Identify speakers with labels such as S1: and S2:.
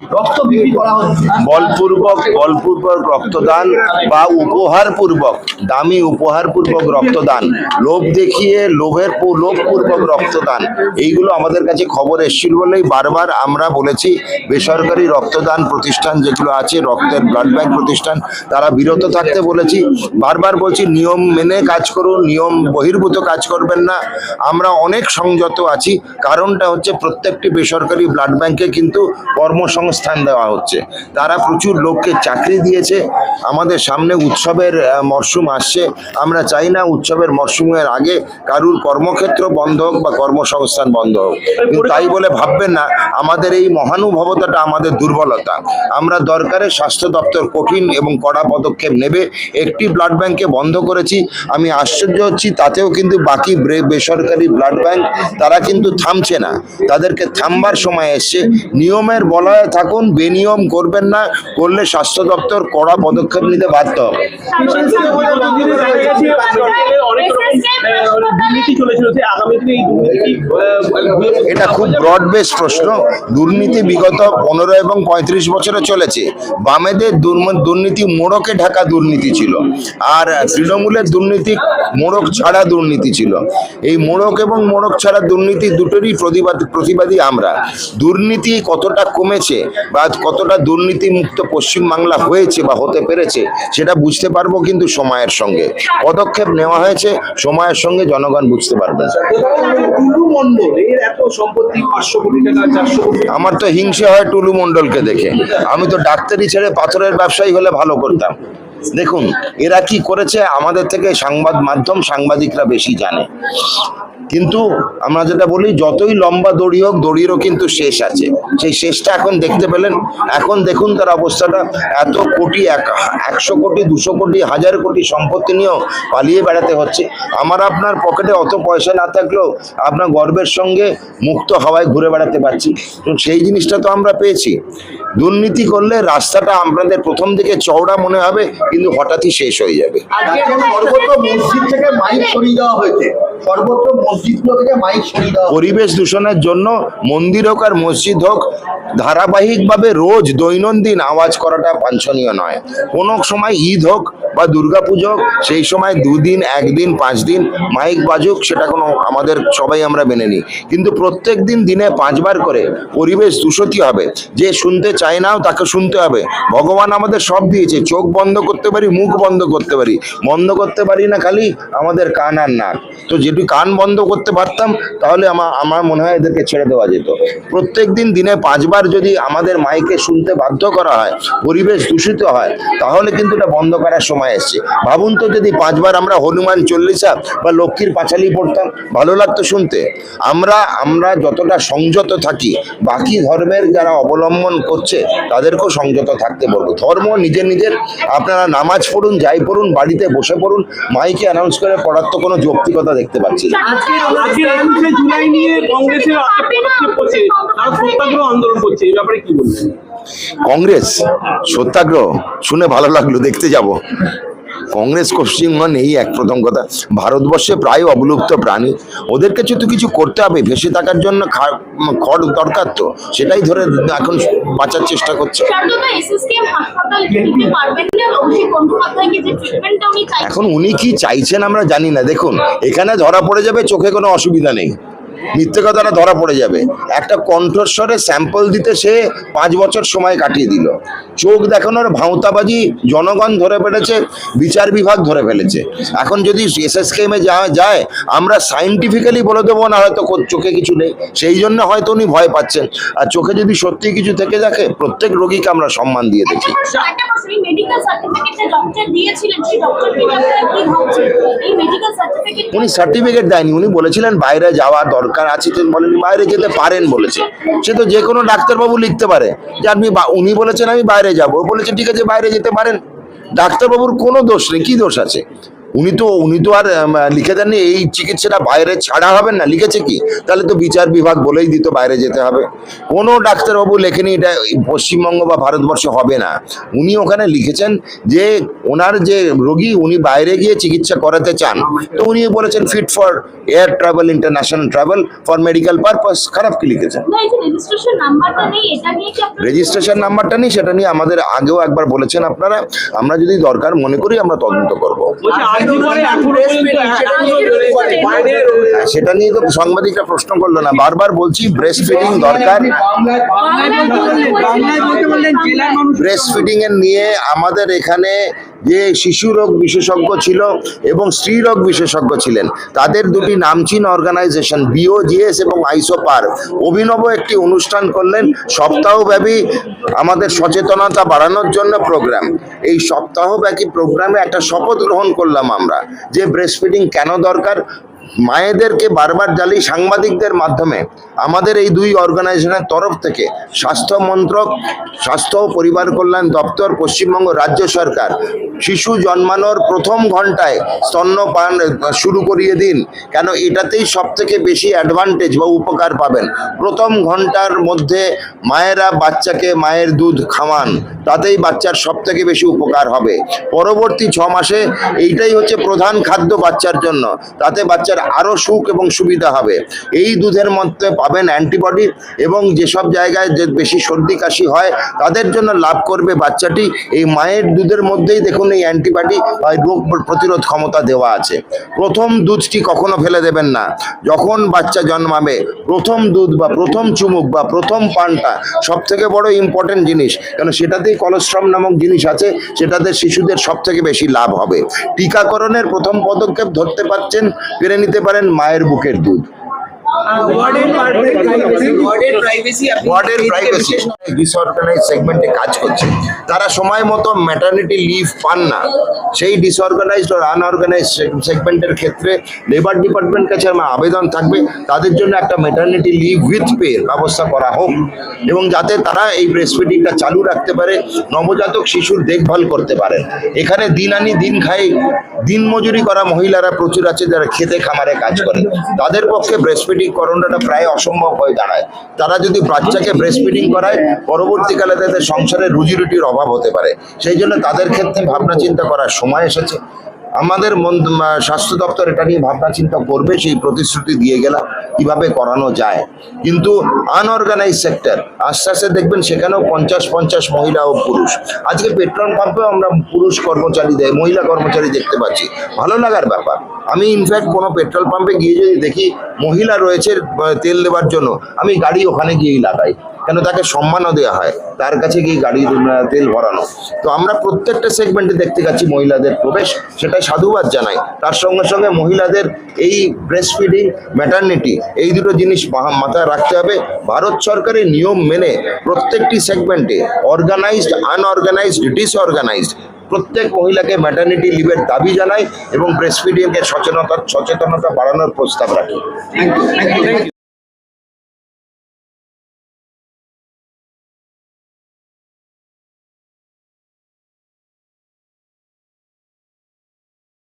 S1: রক্ত বিক্রি করা হচ্ছে।
S2: বলপূর্বক রক্তদান বা উপহারপূর্বক, দামি উপহারপূর্বক রক্তদান, লোভ দেখিয়ে লোভপূর্বক রক্তদান, এইগুলো আমাদের কাছে খবর এসেছিল বলেই বারবার আমরা বলেছি বেসরকারি রক্তদান প্রতিষ্ঠান যেগুলো আছে, রক্তের ব্লাড ব্যাংক প্রতিষ্ঠান, তারা বিরত থাকতে বলেছি। বারবার বলছি নিয়ম মেনে কাজ করুন, নিয়ম বহির্ভূত কাজ করবেন না। আমরা অনেক সংযত আছি, কারণটা হচ্ছে প্রত্যেকটি বেসরকারি ব্লাড ব্যাংকে কিন্তু কর্মসংস্থান দেওয়া হচ্ছে, তারা প্রচুর লোককে চাকরি দিয়েছে। আমাদের সামনে উৎসবের মরশুম আসছে, আমরা চাই না উৎসবের মরশুমের আগে কারুর কর্মক্ষেত্র বন্ধ হোক বা কর্মসংস্থান বন্ধ হোক। কিন্তু তাই বলে ভাববেন না আমাদের এই মহানুভবতাটা আমাদের দুর্বলতা। আমরা দরকারে স্বাস্থ্য দপ্তর কঠিন এবং কড়া পদক্ষেপ নেবে। একটি ব্লাড ব্যাংকে বন্ধ করেছি, আমি আশ্চর্য হচ্ছি তাতেও কিন্তু বাকি বেসরকারি ব্লাড ব্যাংক তারা কিন্তু থামছে না, তাদেরকে থামবার সময় এসছে। নিয়মের বলয়ে থাকুন, বেনিয়ম করবেন না, করলে স্বাস্থ্য দপ্তর কড়া পদক্ষেপ নিতে বাধ্য হবে। এটা খুব ব্রড বেস প্রশ্ন। দুর্নীতি বিগত 15 এবং 35 বছরে চলেছে। বামেদের দুর্নীতি মোড়কে ঢাকা দুর্নীতি ছিল, আর তৃণমূলের দুর্নীতি মোড়ক ছাড়া দুর্নীতি ছিল। এই মোড়ক এবং মোড়ক ছাড়া দুর্নীতি দুটোরই প্রতিবাদী আমরা। দুর্নীতি কতটা কমেছে বা কতটা দুর্নীতি মুক্ত পশ্চিমবাংলা হয়েছে বা হতে পেরেছে সেটা বুঝতে পারবো কিন্তু সময়ের সঙ্গে। পদক্ষেপ নেওয়া হয়েছে, সময়ের সঙ্গে জনগণ বুঝতে পারবে। আমার তো হিংসে হয় টুলু মণ্ডলকে দেখে। আমি তো ডাক্তারি ছেড়ে পাথরের ব্যবসায়ী হলে ভালো করতাম। দেখুন এরা কি করেছে, আমাদের থেকে সাংবাদিকরা বেশি জানে। কিন্তু আমরা যেটা বলি, যতই লম্বা দড়ি হোক, দড়িরও কিন্তু শেষ আছে। সেই শেষটা এখন দেখতে পেলেন। এখন দেখুন তার অবস্থাটা, এত কোটি, 100 কোটি, 200 কোটি, 1000 কোটি সম্পত্তি নিয়েও পালিয়ে বেড়াতে হচ্ছে। আমার আপনার পকেটে অত পয়সা না থাকলেও আপনার গর্বের সঙ্গে মুক্ত হাওয়ায় ঘুরে বেড়াতে পারছি। তো সেই জিনিসটা তো আমরা পেয়েছি। দুর্নীতি করলে রাস্তাটা আপনাদের প্রথম দিকে চওড়া মনে হবে, কিন্তু হঠাৎই শেষ হয়ে যাবে।
S1: সর্বত্র মসজিদ থেকে মাইক সরিয়ে দেওয়া হয়েছে, সর্বত্র মসজিদগুলো থেকে মাইক সরিয়ে দেওয়া।
S2: পরিবেশ দূষণের জন্য মন্দির হোক আর মসজিদ হোক, ধারাবাহিকভাবে রোজ দৈনন্দিন আওয়াজ করাটা বাঞ্ছনীয় নয়। কোনো সময় ঈদ হোক বা দুর্গাপুজো হোক, সেই সময় 2 দিন, 1 দিন, 5 দিন মাইক বাজুক, সেটা কোনো আমাদের সবাই আমরা মেনে নিই। কিন্তু প্রত্যেক দিন দিনে 5 বার করে পরিবেশ দূষিত হবে। যে শুনতে চায় নাও তাকে শুনতে হবে। ভগবান আমাদের সব দিয়েছে, চোখ বন্ধ করতে পারি, মুখ বন্ধ করতে পারি, বন্ধ করতে পারি না খালি আমাদের কান আর নাক। তো যেটি কান বন্ধ করতে পারতাম তাহলে আমার মনে হয় এদেরকে ছেড়ে দেওয়া যেত। প্রত্যেক দিন দিনে 5 বার যদি আমাদের মাইকে শুনতে বাধ্য করা হয়, পরিবেশ দূষিত হয়, তাহলে কিন্তু এটা বন্ধ করার সময় এসছে। ভাবুন তো যদি 5 বার আমরা হনুমান চল্লিশা বা লক্ষ্মীর পাঁচালি পড়তাম, ভালো লাগতো শুনতে। আমরা যতটা সংযত থাকি, বাকি ধর্মের যারা অবলম্বন করছে তাদেরকেও সংযত থাকতে বলবো। ধর্ম নিজের, আপনারা নামাজ পড়ুন, যাই পড়ুন, বাড়িতে বসে পড়ুন, মাইকে অ্যানাউন্স করে পড়ার তো কোনো যৌক্তিকতা দেখতে পাচ্ছি না।
S3: জুলাই নিয়ে কংগ্রেসের পদক্ষেপ করছে, তারা সত্যাগ্রহ আন্দোলন করছে, এই ব্যাপারে কি বলবেন?
S2: কংগ্রেস সত্যাগ্রহ শুনে ভালো লাগলো, দেখতে যাব। কংগ্রেস পশ্চিমবঙ্গ নেই, এক প্রথম কথা। ভারতবর্ষে প্রায় অবলুপ্ত প্রাণী, ওদের কাছে তো কিছু করতে হবে। ভেসে থাকার জন্য খড় দরকার, তো সেটাই ধরে এখন বাঁচার চেষ্টা করছে। এখন উনি কি চাইছেন আমরা জানি না। দেখুন এখানে ধরা পড়ে যাবে, চোখে কোনো অসুবিধা নেই, মিথ্যে কথাটা ধরা পড়ে যাবে। একটা কণ্ঠস্বরে স্যাম্পল দিতে সে 5 বছর সময় কাটিয়ে দিল। চোখ দেখানোর ভাঁওতাবাজি জনগণ ধরে ফেলেছে, বিচার বিভাগ ধরে ফেলেছে। এখন যদি এসএসকেএমে যাওয়া যায়, আমরা সাইন্টিফিক্যালি বলে দেবো না হয়তো চোখে কিছু নেই, সেই জন্য হয়তো উনি ভয় পাচ্ছেন। আর চোখে যদি সত্যি কিছু থেকে থাকে, প্রত্যেক রোগীকে আমরা সম্মান দিয়ে দেখি। উনি সার্টিফিকেট দেয়নি, উনি বলেছিলেন বাইরে যাওয়া দরকার আছে, বলেনি বাইরে যেতে পারেন বলেছে। সে তো যে কোনো ডাক্তারবাবু লিখতে পারে যে আপনি, উনি বলেছেন আমি বাইরে যাবো, বলেছে ঠিক আছে বাইরে যেতে পারেন। ডাক্তারবাবুর কোনো দোষ নেই, কি দোষ আছে? উনি তো আর লিখে দেননি এই চিকিৎসাটা বাইরে ছাড়া হবেন না, লিখেছে কি? তাহলে তো বিচার বিভাগ বলেই দিত বাইরে যেতে হবে। কোনো ডাক্তারবাবু লেখেনি এটা পশ্চিমবঙ্গ বা ভারতবর্ষে হবে না। উনি ওখানে লিখেছেন যে ওনার যে রোগী উনি বাইরে গিয়ে চিকিৎসা করাতে চান, তো উনি বলেছেন fit for air travel, international travel for medical purpose. খারাপ কি লিখেছেন?
S4: রেজিস্ট্রেশন নাম্বারটা নেই, এটা নিয়ে কি আপনারা
S2: রেজিস্ট্রেশন নাম্বারটা নেই, সেটা নিয়ে আমাদের আগেও একবার বলেছেন আপনারা। আমরা যদি দরকার মনে করি আমরা তদন্ত করব।
S3: বলছি আজীবনে এখনো পর্যন্ত বাইরে
S2: সেটা নিয়ে তো সাংবাদিকরা প্রশ্ন করলো না, বারবার বলছি ব্রেস্ট ফিডিং দরকার। ব্রেস্ট ফিডিং এর নিয়ে আমাদের এখানে যে শিশু রোগ বিশেষজ্ঞ ছিল এবং স্ত্রী রোগ বিশেষজ্ঞ ছিলেন, তাদের দুটি নামচিন অর্গানাইজেশন বিওজিএস এবং আইসোপার অভিনব একটি অনুষ্ঠান করলেন, সপ্তাহব্যাপী আমাদের সচেতনতা বাড়ানোর জন্য প্রোগ্রাম। এই সপ্তাহব্যাপী প্রোগ্রামে একটা শপথ গ্রহণ করলাম আমরা যে ব্রেস্ট ফিডিং কেন দরকার। মায়েদেরকে বারবার জ্বালিয়ে সাংবাদিকদের মাধ্যমে আমাদের এই দুই অর্গানাইজেশনের তরফ থেকে স্বাস্থ্য মন্ত্রক, স্বাস্থ্য ও পরিবার কল্যাণ দপ্তর, পশ্চিমবঙ্গ রাজ্য সরকার শিশু জন্মানোর প্রথম ঘন্টায় স্তন্যপান শুরু করিয়ে দিন, কেন এটাতেই সব থেকে বেশি অ্যাডভান্টেজ বা উপকার পাবেন। প্রথম ঘন্টার মধ্যে মায়েরা বাচ্চাকে মায়ের দুধ খাওয়ান, তাতেই বাচ্চার সব থেকে বেশি উপকার হবে। পরবর্তী 6 মাসে এইটাই হচ্ছে প্রধান খাদ্য বাচ্চার জন্য, তাতে বাচ্চার আরও সুখ এবং সুবিধা হবে। এই দুধের মধ্যে পাবেন অ্যান্টিবডি এবং যেসব জায়গায় যে বেশি সর্দি কাশি হয় তাদের জন্য লাভ করবে বাচ্চাটি। এই মায়ের দুধের মধ্যেই দেখুন এই অ্যান্টিবডি বা রোগ প্রতিরোধ ক্ষমতা দেওয়া আছে। প্রথম দুধটি কখনো ফেলে দেবেন না। যখন বাচ্চা জন্মাবে প্রথম দুধ বা প্রথম চুমুক বা প্রথম পানটা সব থেকে বড় ইম্পর্টেন্ট জিনিস, কেন সেটাতেই কলেস্ট্রল নামক জিনিস আছে, সেটাতে শিশুদের সব থেকে বেশি লাভ হবে। টিকাকরণের প্রথম পদক্ষেপ ধরতে পারছেন, পেরে নিতে পারেন মায়ের বুকের দুধ। ওয়ার্ডের প্রাইভেসি ডিসঅর্গানাইজ সেগমেন্টে কাজ করছে, তারা সময় মতো ম্যাটারনিটি লিভ পান না। সেই ডিসঅর্গানাইজড আর আনঅর্গানাইজ সেগমেন্টের ক্ষেত্রে লেবার ডিপার্টমেন্ট কাছে আমার আবেদন থাকবে তাদের জন্য একটা ম্যাটারনিটি লিভ উইথ পে ব্যবস্থা করা হোক, এবং যাতে তারা এই ব্রেস্ট ফিডিংটা চালু রাখতে পারে, নবজাতক শিশুর দেখভাল করতে পারেন। এখানে দিন আনি দিন খাই দিনমজুরি করা মহিলারা প্রচুর আছে যারা খেতে খামারে কাজ করে, তাদের পক্ষে ব্রেস্ট ফিডিং করানোটা প্রায় অসম্ভব হয়ে দাঁড়ায়। তারা যদি বাচ্চাকে ব্রেস্ট ফিডিং করায় পরবর্তীকালে তাদের সংসারে রুজি রুটির অভাব হতে পারে, সেই জন্য তাদের ক্ষেত্রে ভাবনা চিন্তা করার সময় এসেছে। আমাদের স্বাস্থ্য দপ্তর এটা নিয়ে ভাবনা চিন্তা করবে, সেই প্রতিশ্রুতি দিয়ে গেলাম কিভাবে করানো যায়। কিন্তু আনঅর্গানাইজ সেক্টর আস্তে আস্তে দেখবেন সেখানেও 50-50 মহিলা ও পুরুষ। আজকে পেট্রোল পাম্পেও আমরা পুরুষ কর্মচারী মহিলা কর্মচারী দেখতে পাচ্ছি, ভালো লাগার ব্যাপার। আমি ইনফ্যাক্ট কোনো পেট্রোল পাম্পে গিয়ে যদি দেখি মহিলা রয়েছে তেল দেওয়ার জন্য, আমি গাড়ি ওখানে গিয়েই লাগাই, কেন তাকে সম্মানও দেওয়া হয়, তার কাছে গিয়ে গাড়ি তেল ভরানো। তো আমরা প্রত্যেকটা সেগমেন্টে দেখতে পাচ্ছি মহিলাদের প্রবেশ, সেটাই সাধুবাদ জানাই। তার সঙ্গে সঙ্গে মহিলাদের এই ব্রেস্ট ফিডিং, ম্যাটারনিটি, এই দুটো জিনিস মাথায় রাখতে হবে। ভারত সরকারের নিয়ম মেনে প্রত্যেকটি সেগমেন্টে অর্গানাইজড, আনঅর্গানাইজড, ডিসঅর্গানাইজড প্রত্যেক মহিলাকে ম্যাটারনিটি লিভের দাবি জানাই এবং ব্রেস্ট ফিডিংয়ের সচেতনতা বাড়ানোর প্রস্তাব রাখি।